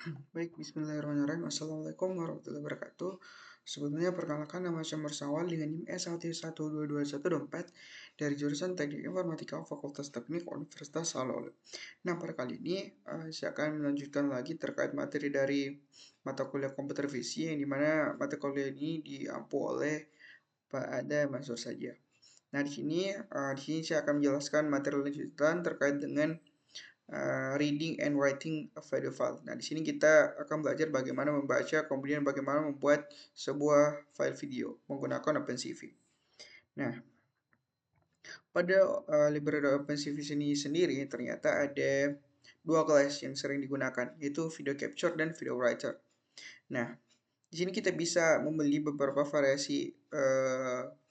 Baik, bismillahirrahmanirrahim. Assalamualaikum warahmatullahi wabarakatuh. Sebelumnya perkenalkan, nama saya Mursawal dengan NIM S1122124 dari jurusan Teknik Informatika Fakultas Teknik Universitas Salole. Nah, pada kali ini saya akan melanjutkan lagi terkait materi dari mata kuliah komputer visi, yang dimana mata kuliah ini diampu oleh Pak Ada Mansur saja. Nah, di sini saya akan menjelaskan materi lanjutan terkait dengan reading and writing a video file. Nah, di sini kita akan belajar bagaimana membaca, kemudian bagaimana membuat sebuah file video menggunakan OpenCV. Nah, pada library OpenCV ini sendiri ternyata ada dua kelas yang sering digunakan, yaitu video capture dan video writer. Nah, di sini kita bisa membeli beberapa variasi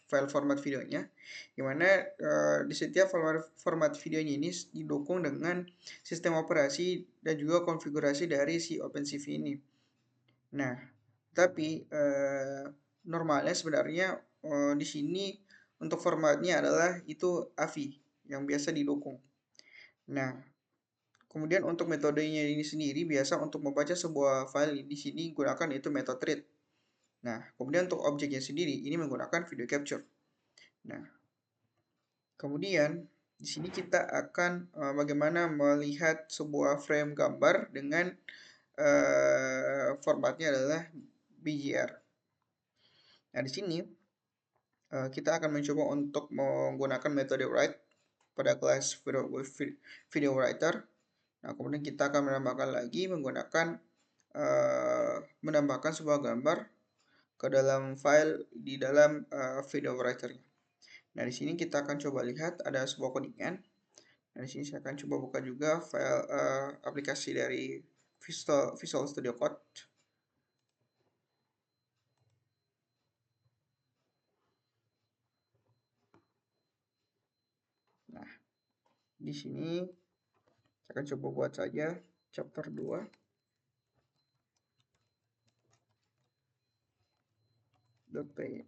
file format videonya, di mana di setiap format videonya ini didukung dengan sistem operasi dan juga konfigurasi dari si OpenCV ini. Nah, tapi normalnya sebenarnya di sini untuk formatnya adalah itu AVI yang biasa didukung. Nah, kemudian untuk metodenya ini sendiri biasa untuk membaca sebuah file di sini gunakan yaitu method read. Nah, kemudian untuk objeknya sendiri ini menggunakan video capture. Nah, kemudian di sini kita akan bagaimana melihat sebuah frame gambar dengan formatnya adalah BGR. Nah, di sini kita akan mencoba untuk menggunakan metode write pada kelas video writer. Nah, kemudian kita akan menambahkan sebuah gambar ke dalam file di dalam video writer-nya. Nah, di sini kita akan coba lihat ada sebuah codingan. Nah, di sini saya akan coba buka juga file aplikasi dari Visual Studio Code. Nah, di sini saya akan coba buat saja chapter 2. Oke.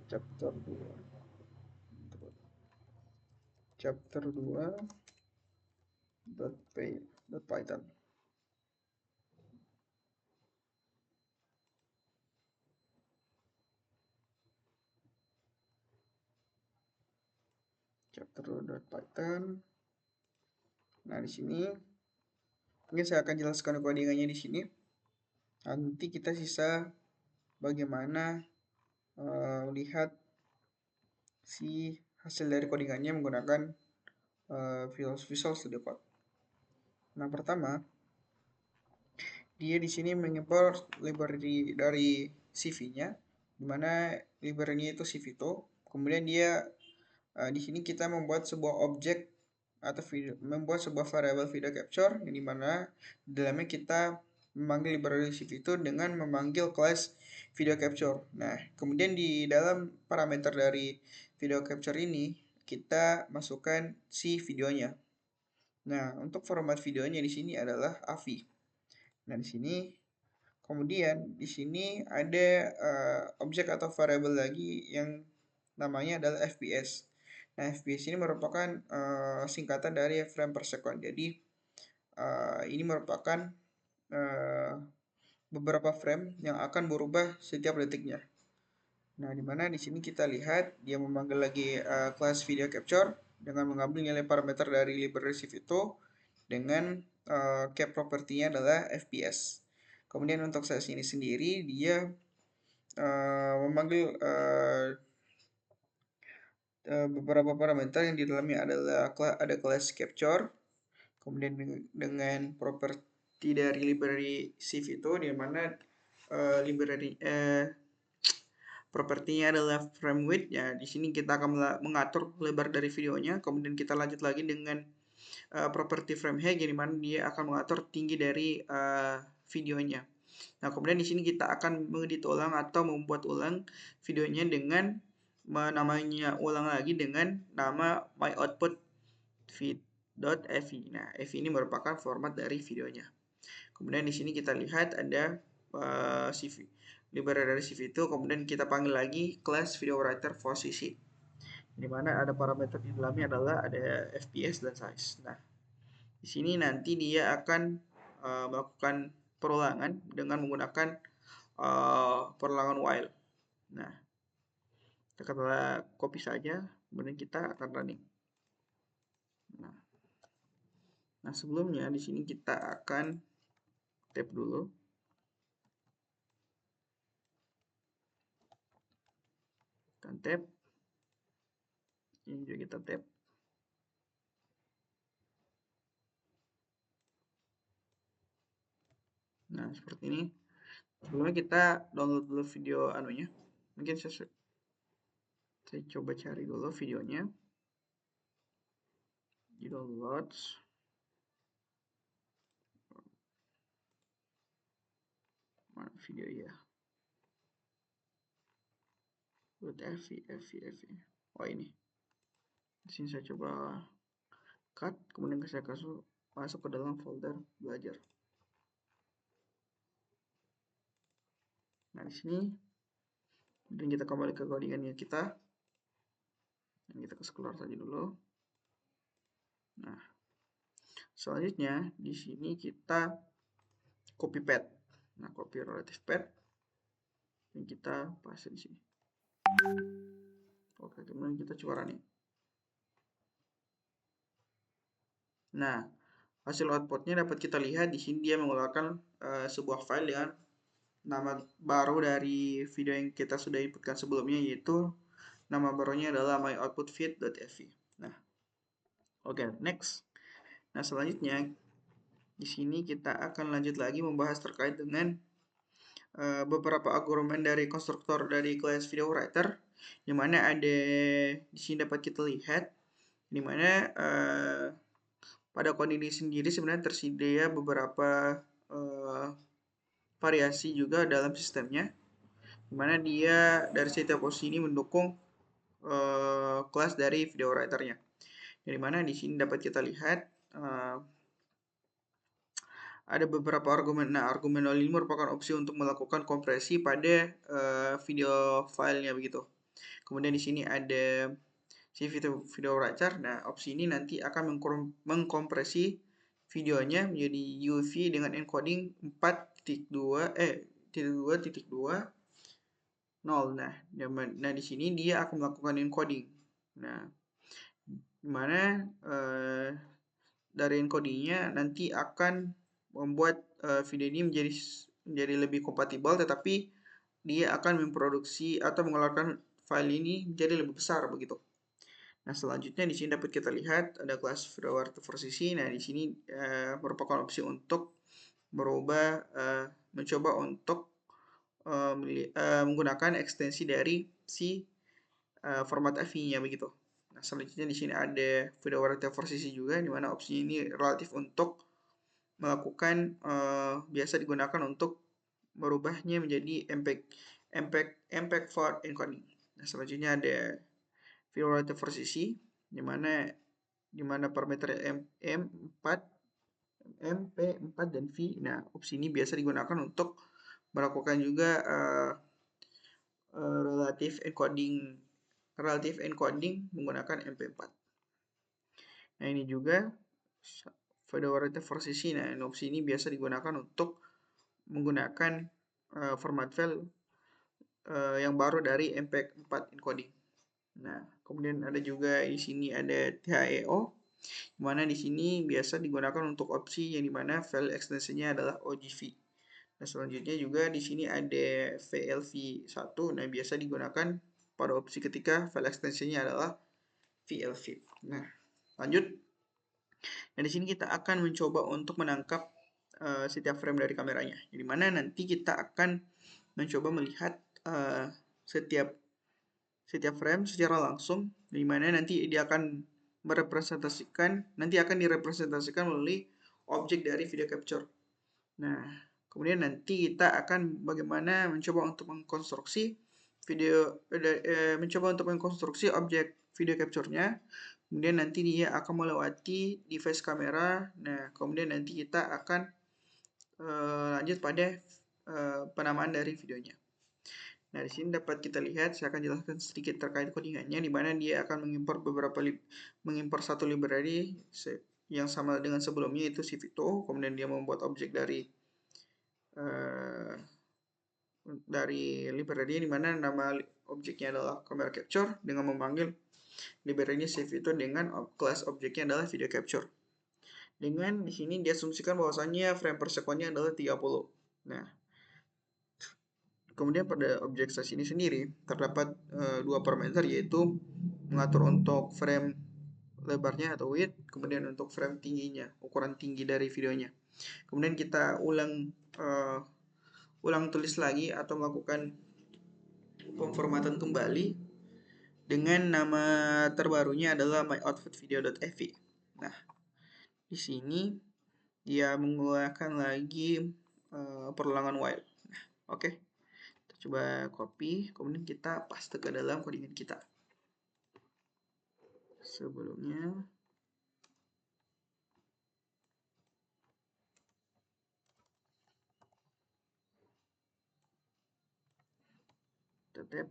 Chapter 2. Chapter 2 .python. Chapter 2.python. Nah, di sini mungkin saya akan jelaskan codingannya di sini. Nanti kita sisa bagaimana lihat si hasil dari codingannya menggunakan Visual Studio Code. Nah, pertama dia di sini mengimport library dari CV-nya, dimana library-nya itu CV2. Kemudian dia di sini kita membuat sebuah objek atau membuat sebuah variable video capture, yang dimana di dalamnya kita memanggil library CV2 dengan memanggil kelas video capture. Nah, kemudian di dalam parameter dari video capture ini kita masukkan si videonya. Nah, untuk format videonya di sini adalah AVI. Nah, di sini kemudian di sini ada objek atau variable lagi yang namanya adalah FPS. Nah, FPS ini merupakan singkatan dari frame per second. Jadi ini merupakan beberapa frame yang akan berubah setiap detiknya. Nah, dimana di sini kita lihat dia memanggil lagi kelas video capture dengan mengambil nilai parameter dari library CV2 dengan cap propertinya adalah FPS. Kemudian untuk size ini sendiri dia memanggil beberapa parameter yang di dalamnya adalah ada class capture, kemudian dengan properti dari library CV2 di mana propertinya adalah frame width. Ya, di sini kita akan mengatur lebar dari videonya. Kemudian kita lanjut lagi dengan properti frame height, yang dimana dia akan mengatur tinggi dari videonya. Nah, kemudian di sini kita akan mengedit ulang atau membuat ulang videonya dengan menamainya ulang lagi dengan nama myoutput.feed.evi. Nah, evi ini merupakan format dari videonya. Kemudian di sini kita lihat ada library dari CV itu, kemudian kita panggil lagi class video writer posisi. di mana ada parameter di dalamnya adalah ada FPS dan size. Nah, di sini nanti dia akan melakukan perulangan dengan menggunakan perulangan while. Nah, kita kata copy saja, kemudian kita akan running. Nah, sebelumnya di sini kita akan tap dulu. Kita tap. Ini juga kita tap. Nah, seperti ini. Sebelumnya kita download dulu video anunya. Mungkin saya coba cari dulu videonya. Di download. Mana video ya? FV. Oh, ini. Di sini saya coba cut, kemudian saya masuk ke dalam folder belajar. Nah, di sini kemudian kita kembali ke codingannya kita. Dan kita keluar saja dulu. Nah, selanjutnya di sini kita copy path. Nah, copy relative path yang kita paste di sini. Oke, kemudian kita coba running. Nah, hasil outputnya dapat kita lihat di sini dia mengeluarkan sebuah file dengan nama baru dari video yang kita sudah inputkan sebelumnya, yaitu nama barunya adalah myoutputfeed.fv. Nah, oke, next. Nah, selanjutnya di sini kita akan lanjut lagi membahas terkait dengan beberapa argumen dari konstruktor dari kelas video writer, di mana ada di sini dapat kita lihat di mana pada kode ini sendiri sebenarnya tersedia beberapa variasi juga dalam sistemnya, di mana dia dari setiap posisi ini mendukung kelas dari video writer-nya. Dari mana di sini dapat kita lihat ada beberapa argumen. Nah, argumen 05 merupakan opsi untuk melakukan kompresi pada video filenya begitu. Kemudian di sini ada si video writer. Nah, opsi ini nanti akan mengkompresi videonya menjadi UV dengan encoding 4.2.2.0. Nah, di sini dia akan melakukan encoding. Nah, dimana dari encodingnya nanti akan membuat video ini menjadi lebih kompatibel, tetapi dia akan memproduksi atau mengeluarkan file ini menjadi lebih besar begitu. Nah, selanjutnya di sini dapat kita lihat ada kelas video posisi. Nah, di sini merupakan opsi untuk merubah mencoba untuk menggunakan ekstensi dari si format AVI-nya begitu. Nah, selanjutnya di sini ada video posisi juga, di mana opsi ini relatif untuk melakukan biasa digunakan untuk merubahnya menjadi MPEG for encoding. Nah, selanjutnya ada video relative posisi, di mana parameter MP4 dan V. Nah, opsi ini biasa digunakan untuk melakukan juga relative encoding menggunakan MP4. Nah, ini juga video relative posisi. Nah, opsi ini biasa digunakan untuk menggunakan format file yang baru dari MP4 encoding. Nah, kemudian ada juga di sini ada THEO, di mana di sini biasa digunakan untuk opsi yang dimana file ekstensinya adalah OGV. Nah, selanjutnya juga di sini ada VLV1. Nah, biasa digunakan pada opsi ketika file ekstensinya adalah VLV. Nah, lanjut. Nah, di sini kita akan mencoba untuk menangkap setiap frame dari kameranya. Di mana nanti kita akan mencoba melihat setiap frame secara langsung, di mana nanti dia akan akan direpresentasikan melalui objek dari video capture. Nah, kemudian nanti kita akan bagaimana mencoba untuk mengkonstruksi objek video capture-nya. Kemudian nanti dia akan melewati device kamera. Nah, kemudian nanti kita akan lanjut pada penamaan dari videonya. Nah, di sini dapat kita lihat, saya akan jelaskan sedikit terkait codingannya, di mana dia akan mengimpor satu library yang sama dengan sebelumnya, itu cv2, kemudian dia membuat objek dari library di mana nama objeknya adalah camera capture dengan memanggil library cv2 dengan kelas objeknya adalah video capture. Dengan di sini diasumsikan bahwasannya frame per secondnya adalah 30. Nah, kemudian pada objek size ini sendiri terdapat dua parameter, yaitu mengatur untuk frame lebarnya atau width, kemudian untuk frame tingginya, ukuran tinggi dari videonya. Kemudian kita ulang tulis lagi atau melakukan pemformatan kembali dengan nama terbarunya adalah myoutputvideo.ev. Nah, di sini dia menggunakan lagi perulangan while. Nah, oke. Kita coba copy, kemudian kita paste ke dalam codingan kita. Sebelumnya kita tap,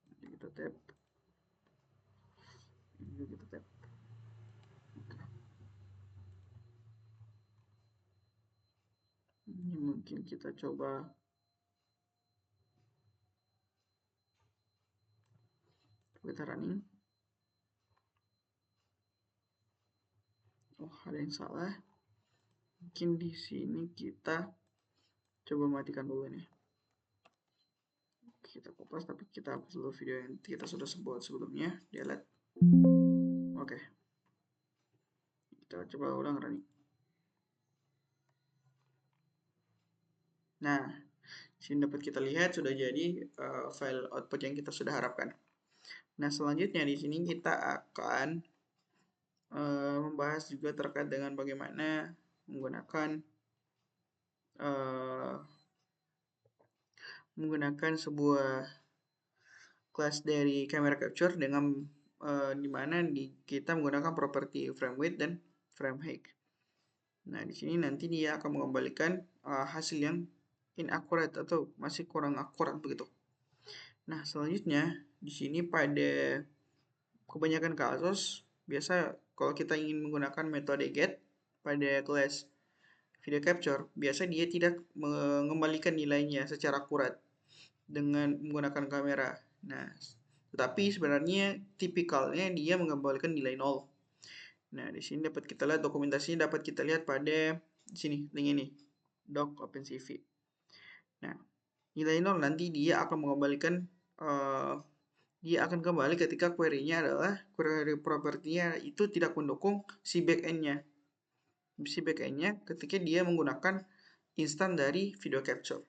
ini kita tap, ini kita tap. Ini mungkin kita coba running. Oh, ada yang salah. Mungkin di sini kita coba matikan dulu nih. Kita kopas, tapi kita hapus dulu video yang kita sudah buat sebelumnya. Delete. Oke. Kita coba ulang running. Nah, sini dapat kita lihat sudah jadi file output yang kita sudah harapkan. Nah, selanjutnya di sini kita akan membahas juga terkait dengan bagaimana menggunakan sebuah kelas dari camera capture dengan dimana kita menggunakan properti frame width dan frame height. Nah, di sini nanti dia akan mengembalikan hasil yang inaccurate atau masih kurang akurat begitu. Nah, selanjutnya di sini pada kebanyakan kasus biasa kalau kita ingin menggunakan metode get pada kelas video capture, biasa dia tidak mengembalikan nilainya secara akurat dengan menggunakan kamera. Nah, tetapi sebenarnya tipikalnya dia mengembalikan nilai 0. Nah, di sini dapat kita lihat dokumentasinya, dapat kita lihat pada di sini link ini, doc OpenCV. Nah, nilai 0 nanti dia akan mengembalikan dia akan kembali ketika query-nya adalah query property-nya itu tidak mendukung si backend-nya. Si backend-nya ketika dia menggunakan instan dari video capture.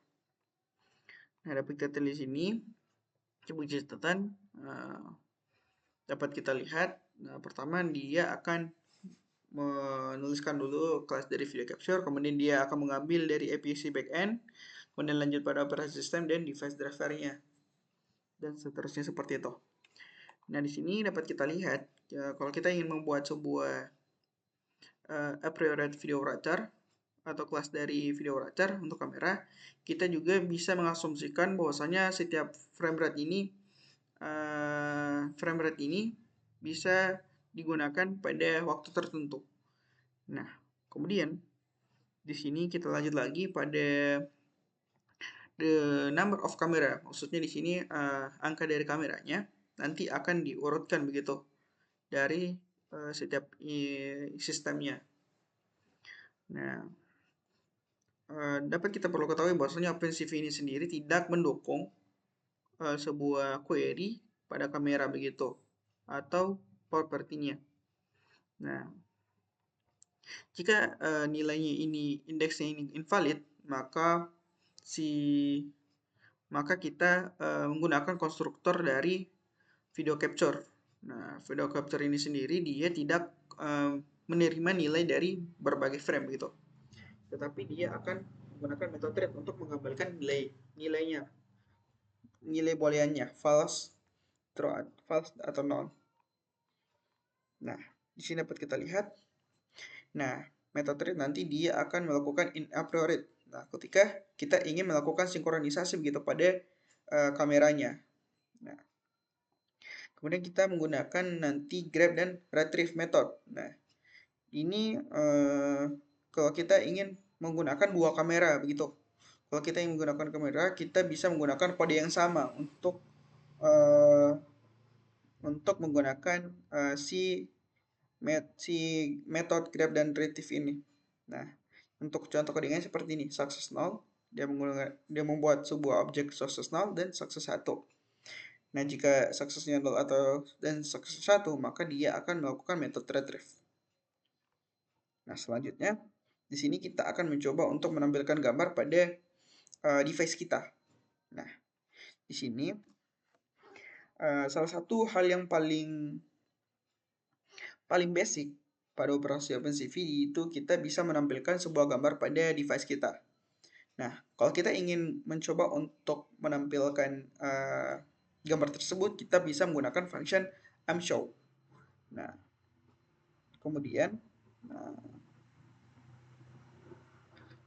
Nah, dapat kita lihat di sini coba catatan dapat kita lihat. Nah, pertama dia akan menuliskan dulu kelas dari video capture, kemudian dia akan mengambil dari APC backend, kemudian lanjut pada operasi sistem dan device driver-nya, dan seterusnya seperti itu. Nah, di sini dapat kita lihat ya, kalau kita ingin membuat sebuah a priori video writer atau kelas dari video writer untuk kamera, kita juga bisa mengasumsikan bahwasanya setiap frame rate ini bisa digunakan pada waktu tertentu. Nah, kemudian di sini kita lanjut lagi pada the number of camera. Maksudnya di sini angka dari kameranya nanti akan diurutkan begitu dari setiap sistemnya. Nah, dapat kita perlu ketahui bahwasanya OpenCV ini sendiri tidak mendukung sebuah query pada kamera begitu atau propertinya. Nah, jika nilainya ini indeksnya ini invalid, maka kita menggunakan konstruktor dari video capture. Nah, video capture ini sendiri dia tidak menerima nilai dari berbagai frame gitu, tetapi dia akan menggunakan metode read untuk mengembalikan nilai booleannya false, true, false atau null. Nah, di sini dapat kita lihat. Nah, metode read nanti dia akan melakukan in a priori. Nah, ketika kita ingin melakukan sinkronisasi begitu pada kameranya. Nah, kemudian kita menggunakan nanti grab dan retrieve method. Nah, ini kalau kita ingin menggunakan dua kamera begitu. Kalau kita ingin menggunakan kamera, kita bisa menggunakan kode yang sama uh, untuk menggunakan si metode grab dan retrieve ini. Nah, untuk contoh codingnya seperti ini, success null, dia membuat sebuah objek success null dan success 1. Nah, jika successnya null atau dan success 1, maka dia akan melakukan metode retrieve. Nah, selanjutnya di sini kita akan mencoba untuk menampilkan gambar pada device kita. Nah, di sini salah satu hal yang paling basic pada operasi OpenCV itu kita bisa menampilkan sebuah gambar pada device kita. Nah, kalau kita ingin mencoba untuk menampilkan gambar tersebut, kita bisa menggunakan function mshow. Nah, kemudian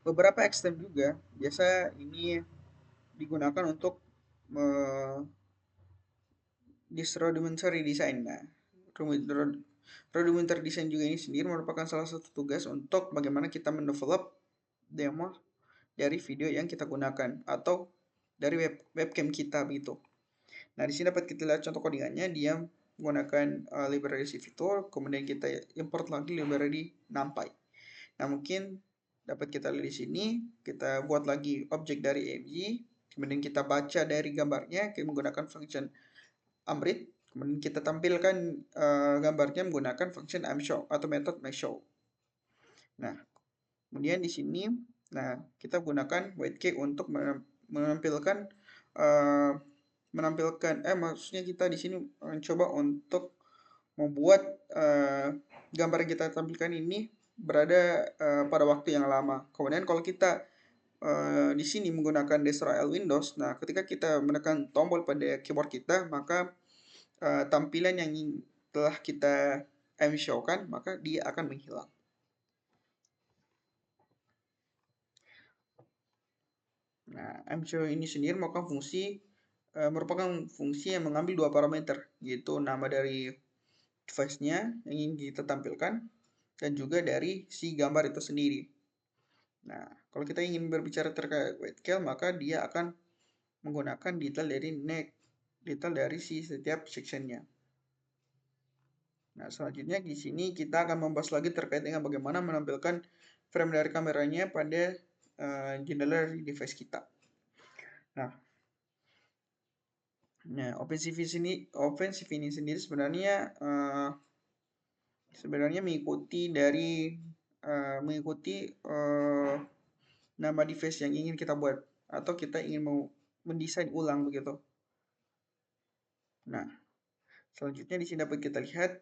beberapa extend juga biasa ini digunakan untuk rudimentary design. Nah, rudimentary design juga ini sendiri merupakan salah satu tugas untuk bagaimana kita mendevelop demo dari video yang kita gunakan atau dari webcam kita begitu. Nah, di sini dapat kita lihat contoh codingannya. Dia menggunakan library CVTool, kemudian kita import lagi library NumPy. Nah, mungkin dapat kita lihat di sini, kita buat lagi objek dari AMG, kemudian kita baca dari gambarnya kita menggunakan function amrit, kemudian kita tampilkan gambarnya menggunakan function mshow atau metode mshow. Nah, kemudian di sini, nah kita gunakan whitekey untuk menampilkan maksudnya kita di sini mencoba untuk membuat gambar yang kita tampilkan ini berada pada waktu yang lama. Kemudian kalau kita di sini menggunakan destroy all windows, nah ketika kita menekan tombol pada keyboard kita, maka tampilan yang telah kita mshowkan maka dia akan menghilang. Nah, mshow ini sendiri merupakan fungsi yang mengambil dua parameter, yaitu nama dari device-nya yang ingin kita tampilkan dan juga dari si gambar itu sendiri. Nah, kalau kita ingin berbicara terkait whitecale, maka dia akan menggunakan detail dari si setiap sectionnya. Nah, selanjutnya di sini kita akan membahas lagi terkait dengan bagaimana menampilkan frame dari kameranya pada jendela dari device kita. Nah, OpenCV ini sendiri sebenarnya mengikuti nama device yang ingin kita buat atau kita ingin mau mendesain ulang begitu. Nah, selanjutnya di sini dapat kita lihat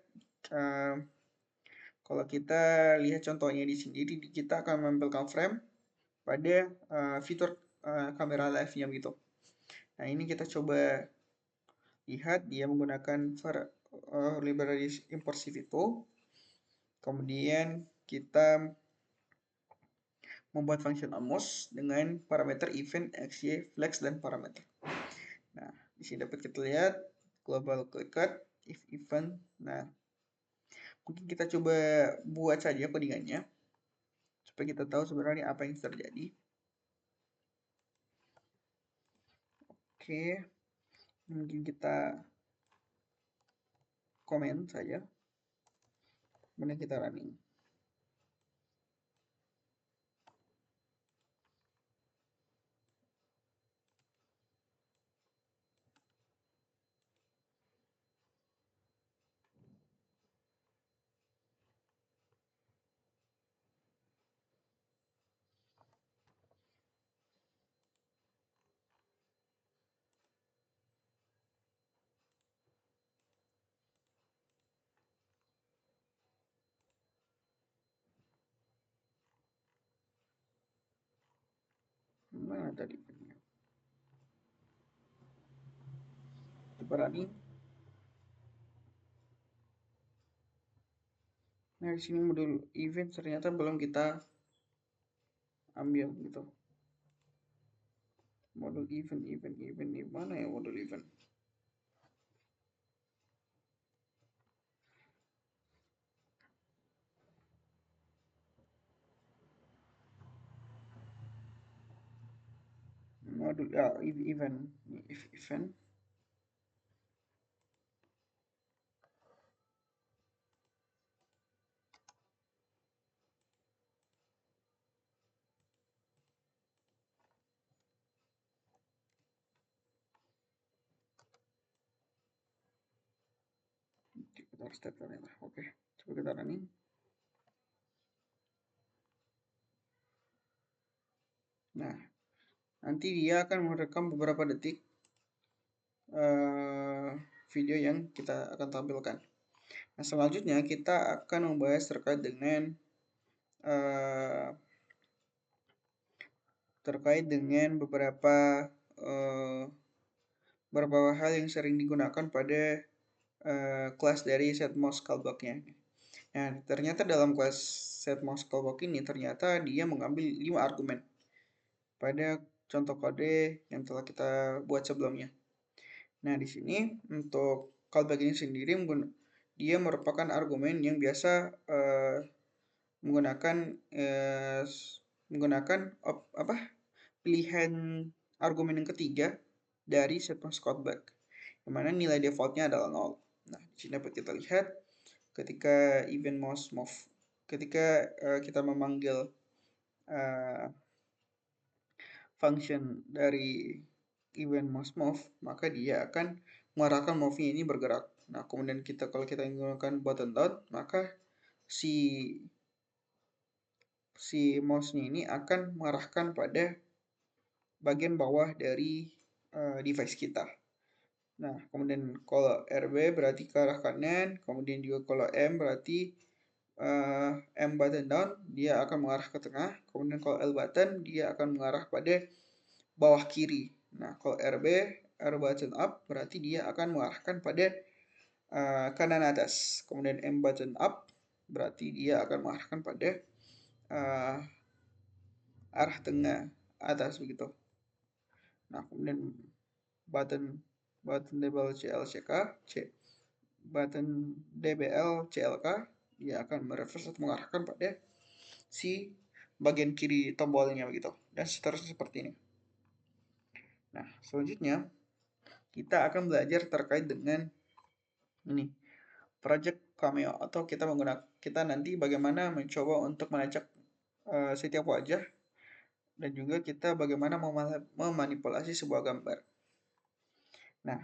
kalau kita lihat contohnya di sini, kita akan menampilkan frame pada fitur kamera live-nya gitu. Nah, ini kita coba lihat dia menggunakan library import CVTool. Kemudian kita membuat function almost dengan parameter event, xy, flex, dan parameter. Nah, di sini dapat kita lihat global clicked, if event. Nah, mungkin kita coba buat saja codingannya supaya kita tahu sebenarnya apa yang terjadi. Oke, mungkin kita komen saja, kemudian kita running. Mana tadi? Coba running. Nah, di sini modul event ternyata belum kita ambil gitu. Model event di mana ya model event? Model ya event event. Kita harus step ternyata. Oke, coba kita running. Nah, nanti dia akan merekam beberapa detik video yang kita akan tampilkan. Nah, selanjutnya kita akan membahas terkait dengan beberapa hal yang sering digunakan pada kelas dari setMOS callback-nya. Nah, ternyata dalam kelas setMOS callback ini ternyata dia mengambil 5 argumen pada contoh kode yang telah kita buat sebelumnya. Nah, di sini untuk callback ini sendiri dia merupakan argumen yang biasa menggunakan pilihan argumen yang ketiga dari setMOS callback, yang mana nilai defaultnya adalah 0. Nah, di sini dapat kita lihat ketika event mouse move, ketika kita memanggil function dari event mouse move, maka dia akan mengarahkan move-nya ini bergerak. Nah, kemudian kalau kita menggunakan button down, maka si mouse-nya ini akan mengarahkan pada bagian bawah dari device kita. Nah, kemudian kalau RB berarti ke arah kanan, kemudian juga kalau M berarti M button down dia akan mengarah ke tengah, kemudian kalau L button dia akan mengarah pada bawah kiri. Nah, kalau R button up berarti dia akan mengarahkan pada kanan atas. Kemudian M button up berarti dia akan mengarahkan pada arah tengah atas begitu. Nah, kemudian button label CLCK, button DBL CLK dia akan mereverse atau mengarahkan pada si bagian kiri tombolnya begitu, dan seterusnya seperti ini. Nah, selanjutnya kita akan belajar terkait dengan ini project cameo, atau kita nanti bagaimana mencoba untuk melacak setiap wajah, dan juga kita bagaimana memanipulasi sebuah gambar. Nah,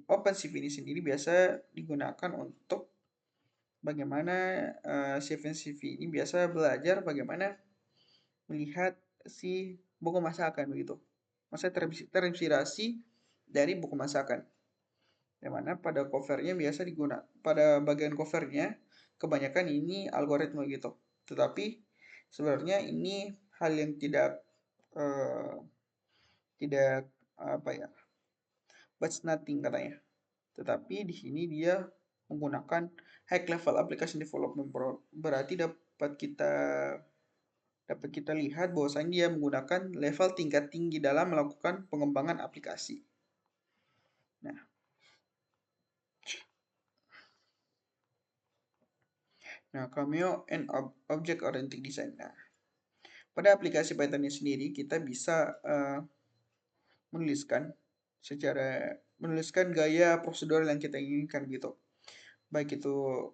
OpenCV ini sendiri biasa digunakan untuk bagaimana CV ini biasa belajar bagaimana melihat si buku masakan begitu. Maksudnya terinspirasi dari buku masakan. Yang mana pada covernya biasa pada bagian covernya kebanyakan ini algoritma gitu. Tetapi sebenarnya ini hal yang tidak but nothing katanya. Tetapi di sini dia menggunakan high level application development, berarti dapat kita lihat bahwasanya dia menggunakan level tingkat tinggi dalam melakukan pengembangan aplikasi. Nah, Cameo and Object Oriented Design. Nah, pada aplikasi Python ini sendiri kita bisa menuliskan gaya prosedural yang kita inginkan gitu. Baik itu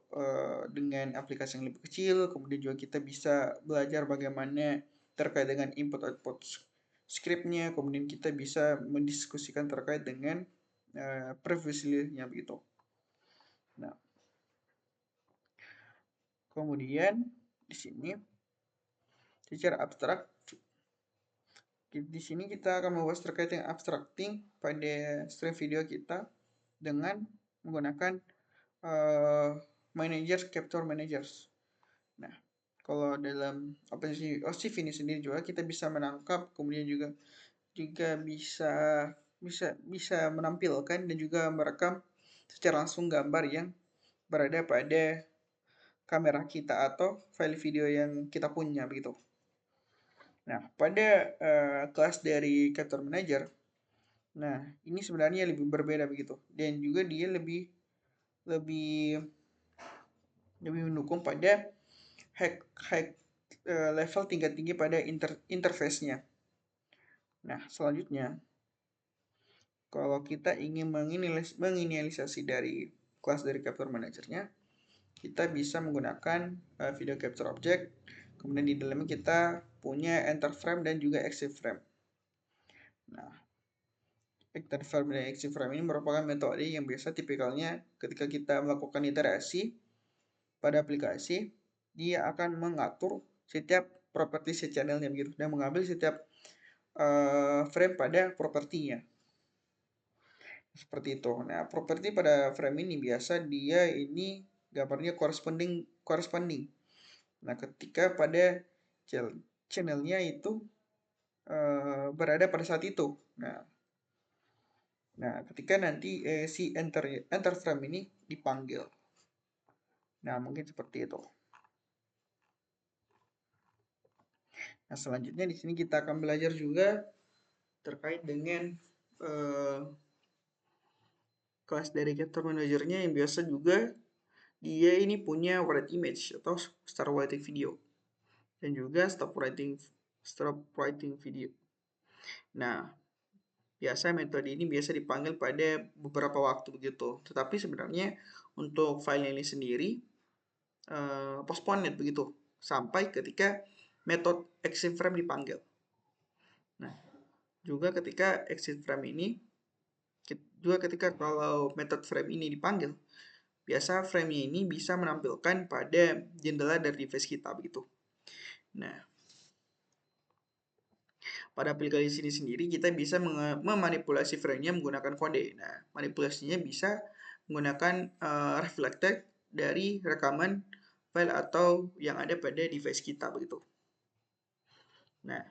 dengan aplikasi yang lebih kecil, kemudian juga kita bisa belajar bagaimana terkait dengan input-output scriptnya, kemudian kita bisa mendiskusikan terkait dengan previously-nya begitu. Nah, kemudian di sini secara abstrak, di sini kita akan membahas terkait dengan abstracting pada stream video kita dengan menggunakan capture managers. Nah, kalau dalam OpenCV ini sendiri juga kita bisa menangkap, kemudian juga bisa menampilkan dan juga merekam secara langsung gambar yang berada pada kamera kita atau file video yang kita punya begitu. Nah, pada kelas dari Capture Manager, nah ini sebenarnya lebih berbeda begitu, dan juga dia lebih lebih mendukung pada high level tingkat tinggi pada interface-nya. Nah, selanjutnya kalau kita ingin menginisialisasi dari kelas dari Capture Manager-nya, kita bisa menggunakan video capture object. Kemudian di dalamnya kita punya enter frame dan juga exit frame. Nah, enter frame dan exit frame ini merupakan metode yang biasa tipikalnya ketika kita melakukan iterasi pada aplikasi, dia akan mengatur setiap properti channelnya begitu dan mengambil setiap frame pada propertinya. Seperti itu. Nah, properti pada frame ini biasa dia ini gambarnya corresponding. Nah, ketika pada channelnya itu berada pada saat itu. Nah, ketika nanti si enter frame ini dipanggil. Nah, mungkin seperti itu. Nah, selanjutnya di sini kita akan belajar juga terkait dengan kelas dari Capture Manager-nya yang biasa juga dia ini punya write image atau start writing video dan juga stop writing video. Nah, biasa metode ini biasa dipanggil pada beberapa waktu begitu. Tetapi sebenarnya untuk file ini sendiri postponed begitu sampai ketika metode exit frame dipanggil. Nah, juga ketika exit frame ini juga ketika kalau method frame ini dipanggil, biasa frame-nya ini bisa menampilkan pada jendela dari device kita begitu. Nah, pada aplikasi ini sendiri kita bisa memanipulasi frame-nya menggunakan kode. Nah, manipulasinya bisa menggunakan reflected dari rekaman file atau yang ada pada device kita begitu. Nah,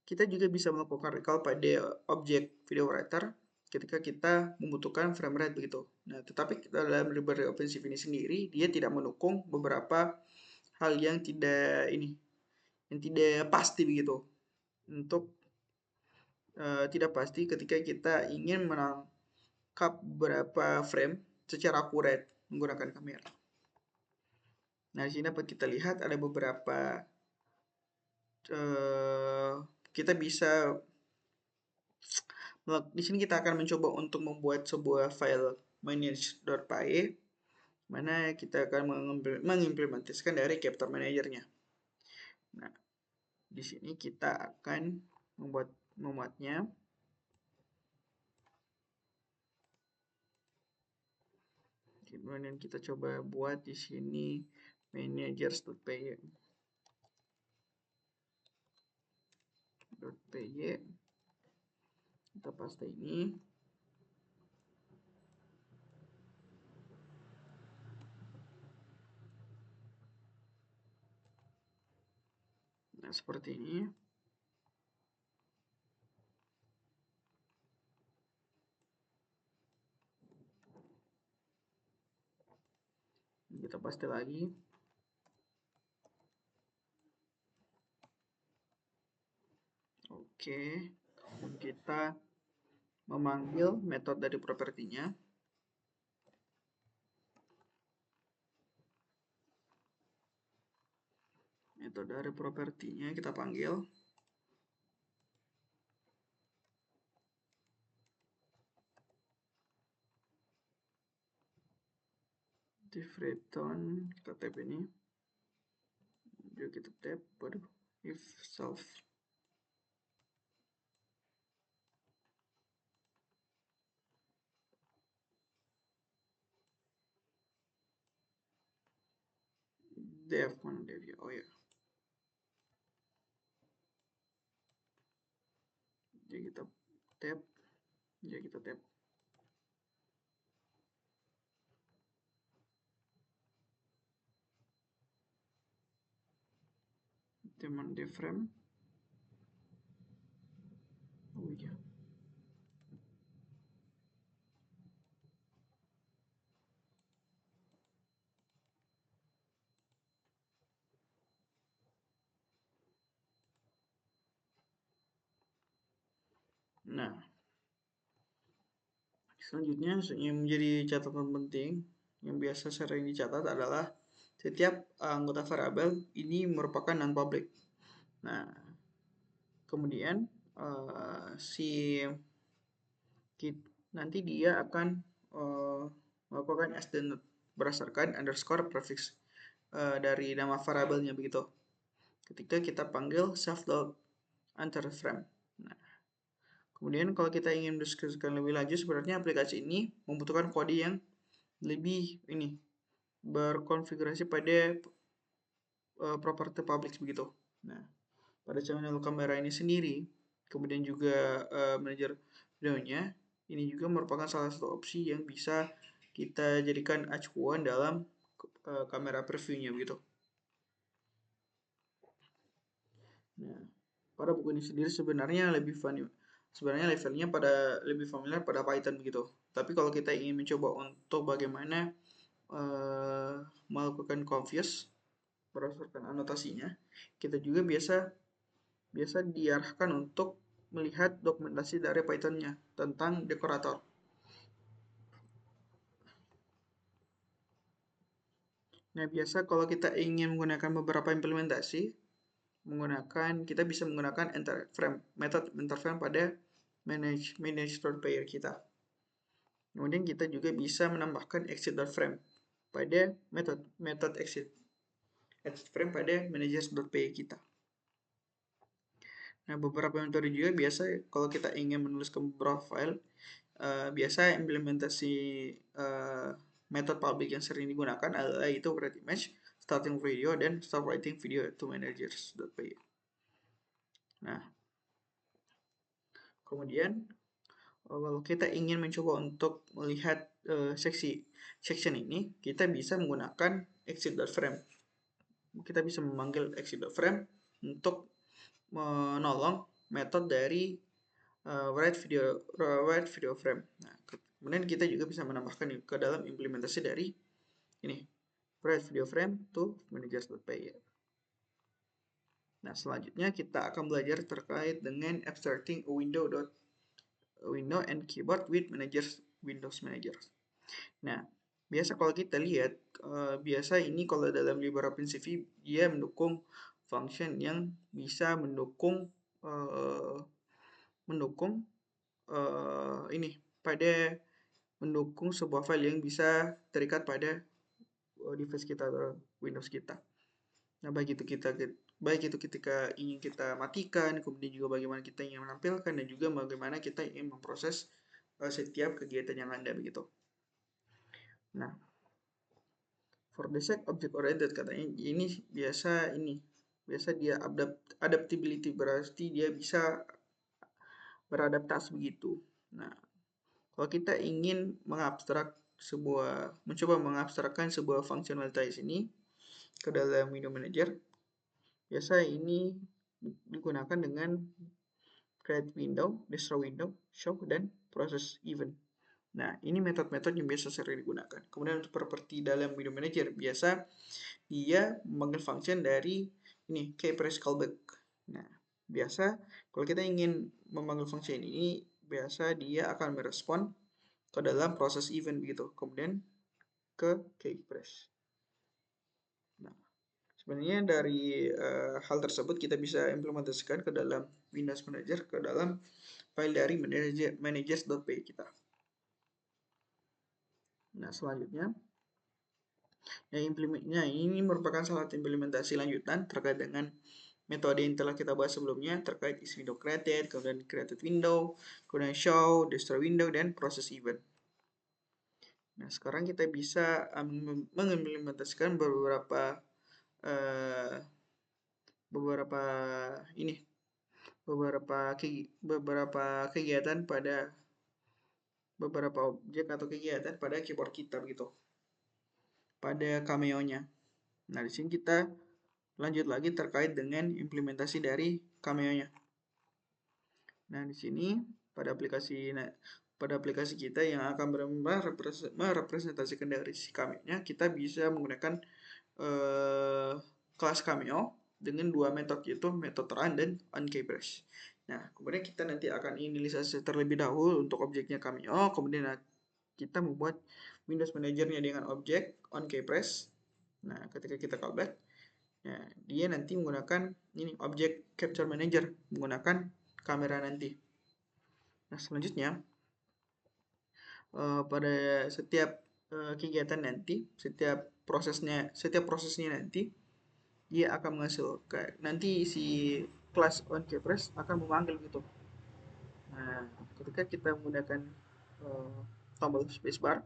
kita juga bisa melakukan recall pada objek video writer ketika kita membutuhkan frame rate begitu. Nah, tetapi dalam library OpenCV ini sendiri dia tidak mendukung beberapa hal yang tidak pasti begitu. Untuk tidak pasti ketika kita ingin menangkap beberapa frame secara akurat menggunakan kamera. Nah, di sini dapat kita lihat ada beberapa kita bisa di sini kita akan mencoba untuk membuat sebuah file manage.py mana kita akan mengimplementasikan dari Capture Manager-nya. Nah, di sini kita akan memuatnya. Kemudian kita coba buat di sini managers.py. Kita paste ini. Nah, seperti ini. Kita paste lagi. Oke, kemudian kita memanggil metode dari propertinya. Metode dari propertinya kita panggil. Div return, kita tap ini. Juga kita tap if self. Dev mana dev ya? Oh ya. Jadi kita tap. Jadi kita tap. Teman dev frame. Oh iya. Nah, selanjutnya yang menjadi catatan penting yang biasa sering dicatat adalah setiap anggota variabel ini merupakan non-public. Nah, kemudian nanti dia akan melakukan as denote berdasarkan underscore prefix dari nama variabelnya begitu. Ketika kita panggil self.enter frame. Nah, kemudian kalau kita ingin mendiskusikan lebih lanjut, sebenarnya aplikasi ini membutuhkan kode yang lebih berkonfigurasi pada property public begitu. Nah, pada channel kamera ini sendiri, kemudian juga manajer videonya, ini juga merupakan salah satu opsi yang bisa kita jadikan acuan dalam kamera previewnya begitu. Nah, pada buku ini sendiri sebenarnya levelnya lebih familiar pada Python begitu. Tapi kalau kita ingin mencoba untuk bagaimana melakukan confuse berdasarkan anotasinya, kita juga biasa diarahkan untuk melihat dokumentasi dari Python-nya tentang dekorator. Nah, biasa kalau kita ingin menggunakan beberapa implementasi, kita bisa menggunakan metode enter frame pada manage.player kita. Kemudian kita juga bisa menambahkan exit.frame pada metode exit frame pada managers.player kita. Nah, beberapa metode juga biasa kalau kita ingin menuliskan beberapa file, biasa implementasi metode public yang sering digunakan adalah itu write image, starting video, dan start writing video to managers.py. Nah, kemudian kalau kita ingin mencoba untuk melihat section ini, kita bisa menggunakan exit.frame. Kita bisa memanggil exit.frame untuk menolong metode dari write video frame. Nah, kemudian kita juga bisa menambahkan ke dalam implementasi dari ini write video frame to managers.py. Nah, selanjutnya kita akan belajar terkait dengan abstracting a window and keyboard with Windows Manager. Nah, biasa kalau kita lihat, biasa ini kalau dalam LibreOffice dia mendukung function yang bisa mendukung sebuah file yang bisa terikat pada device kita atau Windows kita. Nah, baik itu ketika ingin kita matikan, kemudian juga bagaimana kita ingin menampilkan, dan juga bagaimana kita ingin memproses setiap kegiatan yang ada begitu. Nah, for the sake object oriented katanya ini biasa dia adaptability, berarti dia bisa beradaptasi begitu. Nah, kalau kita ingin mencoba mengabstrakkan sebuah functionalities ini ke dalam window manager, biasa ini digunakan dengan create window, destroy window, show, dan process event. Nah, ini metode-metode yang biasa sering digunakan. Kemudian untuk properti dalam window manager, biasa dia memanggil function dari ini keypress callback. Nah, biasa kalau kita ingin memanggil function ini, biasa dia akan merespon ke dalam proses event begitu, kemudian ke keypress. Nah, sebenarnya dari hal tersebut kita bisa implementasikan ke dalam Windows Manager, ke dalam file dari managers.py kita. Nah, selanjutnya ini merupakan salah satu implementasi lanjutan terkait dengan metode yang telah kita bahas sebelumnya terkait is window created, kemudian created window, kemudian show, destroy window, dan process event. Nah, sekarang kita bisa mengimplementasikan beberapa kegiatan pada beberapa objek atau kegiatan pada keyboard kita begitu, pada cameo-nya. Nah, di sini kita lanjut lagi terkait dengan implementasi dari cameo-nya. Nah, di sini pada aplikasi kita yang akan merepresentasikan dari si cameo-nya, kita bisa menggunakan kelas cameo dengan dua metode, yaitu metode run dan onKeypress. Nah, kemudian kita nanti akan inisialisasi terlebih dahulu untuk objeknya Cameo, kemudian kita membuat Windows Manager-nya dengan objek onKeyPress. Nah, ketika kita callback, nah, dia nanti menggunakan ini objek Capture Manager menggunakan kamera nanti. Nah, selanjutnya pada setiap kegiatan nanti, setiap prosesnya nanti dia akan menghasilkan nanti si kelas onKeyPress akan memanggil gitu. Nah, ketika kita menggunakan tombol spacebar,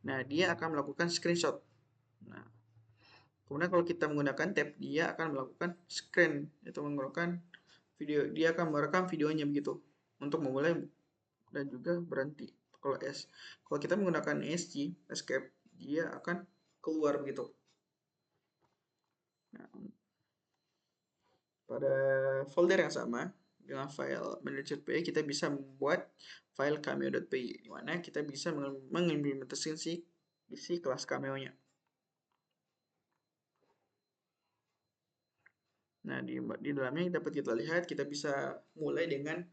nah dia akan melakukan screenshot. Nah, kemudian kalau kita menggunakan tab, dia akan melakukan screen, itu menggunakan video, dia akan merekam videonya begitu untuk memulai dan juga berhenti. Kalau kita menggunakan escape, dia akan keluar begitu. Nah, pada folder yang sama dengan file manager.py kita bisa membuat file cameo.py di mana kita bisa mengimplementasikan isi kelas cameo-nya. Nah, di dalamnya dapat kita lihat kita bisa mulai dengan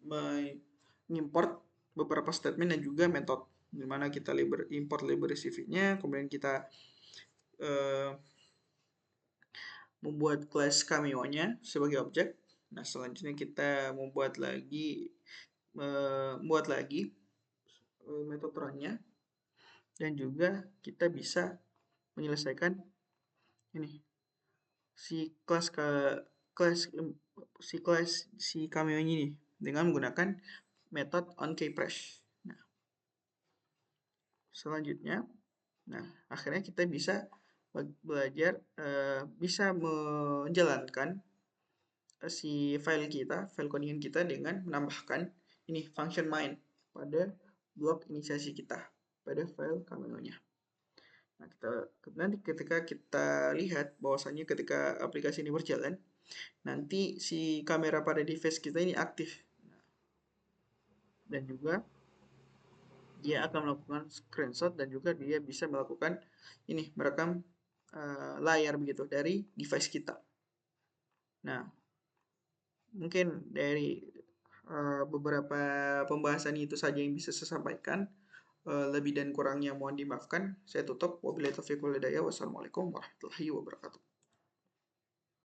mengimport beberapa statement dan juga metode di mana kita import library CV-nya, kemudian kita membuat kelas cameo-nya sebagai objek. Nah, selanjutnya kita membuat lagi metode run-nya dan juga kita bisa menyelesaikan ini si cameo-nya ini dengan menggunakan metode onKeyPress. Nah, selanjutnya, akhirnya kita bisa belajar bisa menjalankan si file codingan kita dengan menambahkan ini function main pada blok inisiasi kita pada file cameo-nya. Nah, nanti ketika kita lihat bahwasannya ketika aplikasi ini berjalan, nanti si kamera pada device kita ini aktif. Dan juga dia akan melakukan screenshot dan juga dia bisa melakukan ini merekam layar begitu dari device kita. Nah, mungkin dari beberapa pembahasan itu saja yang bisa saya sampaikan. Lebih dan kurangnya mohon dimaafkan. Saya tutup. Wabillahi taufiq wal hidayah. Wassalamualaikum warahmatullahi wabarakatuh.